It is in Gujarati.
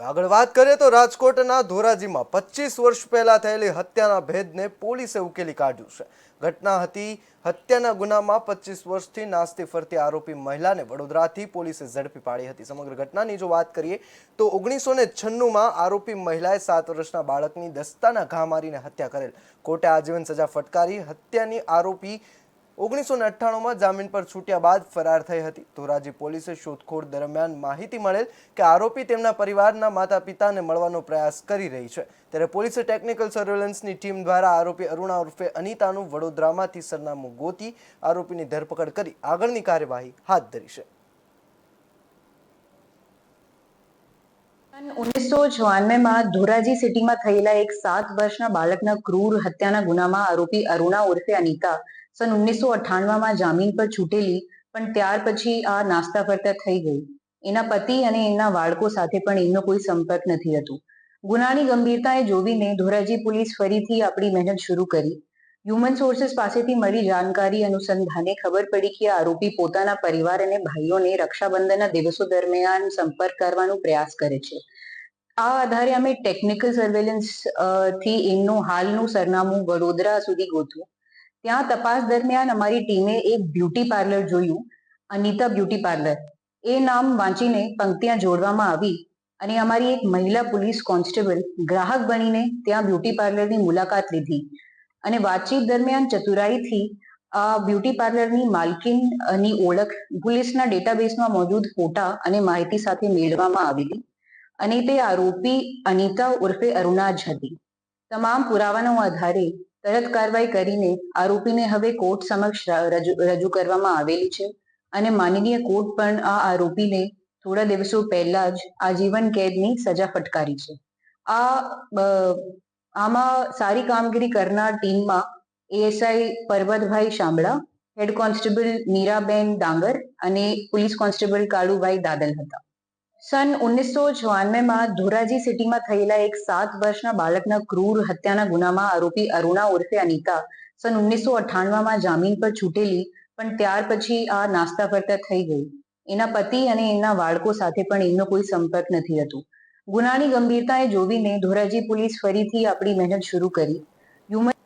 આગળ વાત કરીએ તો રાજકોટના ધોરાજીમાં 25 વર્ષ પહેલા થયેલી હત્યાના ભેદને પોલીસે ઉકેલી કાઢ્યું છે. ઘટના હતી હત્યાના ગુનામાં 25 વર્ષથી નાસ્તી ફરતી આરોપી મહિલાને વડોદરાથી પોલીસે ઝડપી પાડી હતી. સમગ્ર ઘટનાની જો વાત કરીએ તો 1996માં આરોપી મહિલાએ 7 વર્ષના બાળકની દસ્તાના ઘા મારીને હત્યા કરેલ. કોર્ટે આજીવન સજા ફટકારી. હત્યાની આરોપી 1998માં જામીન પર છૂટ્યા બાદ ફરાર થઈ હતી. ધોરાજી પોલીસે શોધખોળ દરમિયાન માહિતી મળેલ કે આરોપી તેમના પરિવારના માતા પિતાને મળવાનો પ્રયાસ કરી રહી છે. ત્યારે પોલીસે ટેકનિકલ સર્વેલન્સની ટીમ દ્વારા આરોપી અરુણા ઉર્ફે અનિતાનું વડોદરામાંથી સરનામું ગોતી આરોપીની ધરપકડ કરી આગળની કાર્યવાહી હાથ ધરી છે. 1994માં ધોરાજી સિટીમાં થયેલા એક 7 વર્ષના બાળકના ક્રૂર હત્યાના ગુનામાં આરોપી અરુણા ઉર્ફે અનિતા 1998માં જામીન પર છૂટેલી, પણ ત્યાર પછી આ નાસ્તા ફરતા થઈ ગઈ. એના પતિ અને એના બાળકો સાથે પણ એમનો કોઈ સંપર્ક નથી હતો. ગુનાની ગંભીરતાએ જોવીને ધોરાજી પોલીસ ફરીથી આપણી મહેનત શરૂ કરી. હ્યુમન સોર્સિસ પાસેથી મળી જાણકારી અનુસંધાને ખબર પડી કે આરોપી પોતાના પરિવાર અને ભાઈઓને રક્ષાબંધનના દિવસો દરમિયાન સંપર્ક કરવાનો પ્રયાસ કરે છે. આ આધારે અમે ટેકનિકલ સર્વેલન્સ થી એમનું હાલનું સરનામું વડોદરા સુધી ગોત્યું. ત્યાં તપાસ દરમિયાન અમારી ટીમે એક બ્યુટી પાર્લર જોયું, અનિતા બ્યુટી પાર્લર. એ નામ વાંચીને પંક્તિઓ જોડવામાં આવી અને અમારી એક મહિલા પોલીસ કોન્સ્ટેબલ ગ્રાહક બનીને ત્યાં બ્યુટી પાર્લરની મુલાકાત લીધી અને વાતચીત દરમિયાન ચતુરાઈથી આ બ્યુટી પાર્લરની માલકીનની ઓળખ પોલીસના ડેટાબેઝમાં મોજૂદ ફોટા અને માહિતી સાથે મેળવવામાં આવેલી અને તે આરોપી અનિતા ઉર્ફે અરુણા જ હતી. તમામ પુરાવાના આધારે તરત કાર્યવાહી કરીને આરોપીને હવે કોર્ટ સમક્ષ રજૂ કરવામાં આવેલી છે અને માનનીય કોર્ટ પણ આ આરોપીને થોડા દિવસો પહેલા જ આજીવન કેદની સજા ફટકારી છે. આમાં સારી કામગીરી કરનાર ટીમમાં ASI Parbatbhai Shamla, head constable Miraben Dangar અને પોલીસ કોન્સ્ટેબલ કાળુભાઈ દાદલ હતા. 1994માં ધોરાજી સિટીમાં થયેલા એક 7 વર્ષના બાળકના ક્રૂર હત્યાના ગુનામાં આરોપી અરુણા ઉર્ફે અનિતા 1998માં જામીન પર છૂટેલી, પણ ત્યાર પછી આ નાસ્તા ફરતા થઈ ગઈ. એના પતિ અને એના બાળકો સાથે પણ એમનો કોઈ સંપર્ક નથી હતો. ગુનાની ગંભીરતાએ જોવીને ધોરાજી પોલીસ ફરીથી આપણી મહેનત શરૂ કરી. હ્યુમન